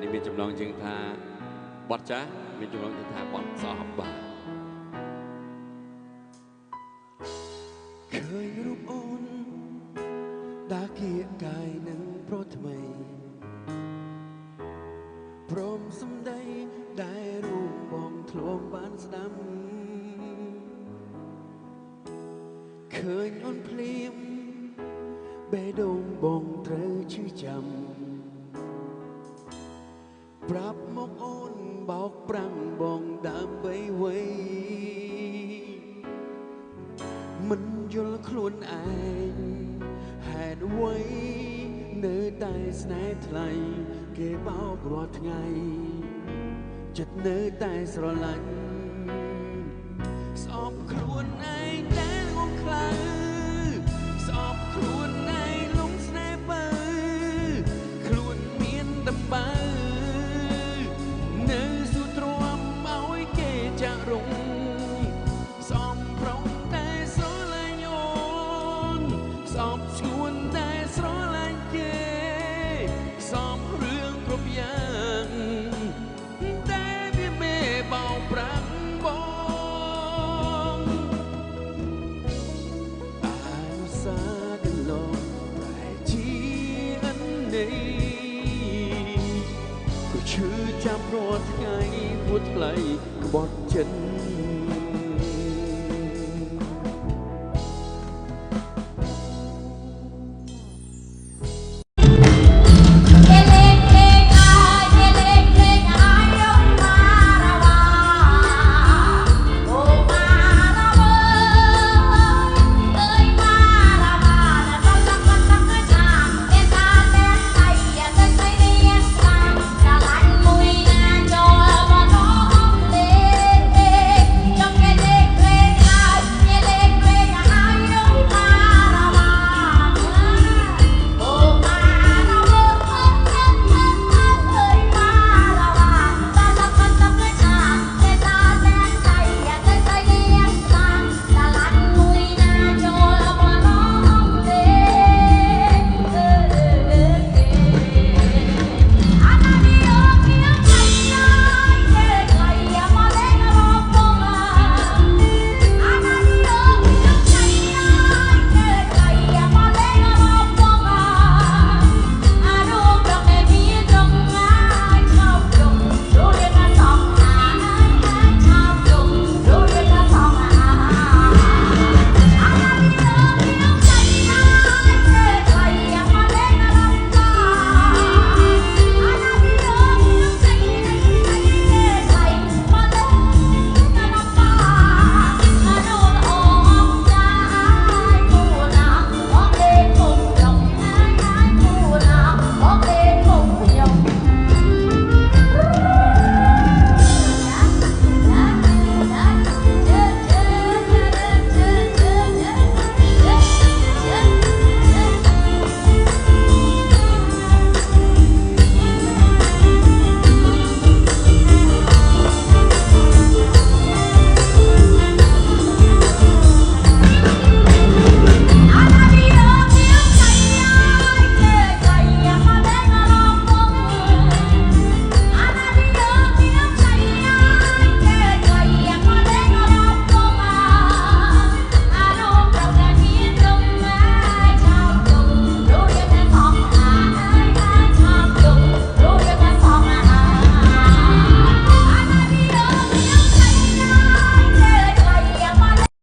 នេះមានចំណងជើងថាបត់ចាស់មានចំណងជើងថាបត់សោះបាឃើញរូបអូនដាគៀកកាយនឹងប្រថ្មីព្រមសំដីដែលរូបបងធ្លាប់បានស្ដាំឃើញអូនភ្លាមបេះដូងបងត្រូវឈឺចាំប្រាប់មកអូនបោកប្រាំងបងដើម្បីໄວមិនយល់ខ្លួនឯងហេតុអ្វីនៅតែស្នេហ៍ថ្លៃគេបោករាល់ថ្ងៃចិត្តនៅតែស្រឡាញ់ស្អប់ខ្លួនឯងដែលងងខ្លៅស្អប់ខ្លួនឯងលងស្នេហ៍បើខ្លួនមានដំបៅនៅស៊ូទ្រាំឲ្យគេចាក់រងសំប្រងតែស្រឡាញ់អូនស្អប់ឈួនតែស្រឡាញ់គេសំរឿងគ្រប់យ៉ាងតែវាមេបោកប្រាំងបងអានុសាកន្លងតែជាអន័យក៏ឈឺចាប់រាល់ថ្ងៃពួតថ្លៃក្បត់ចិត្ត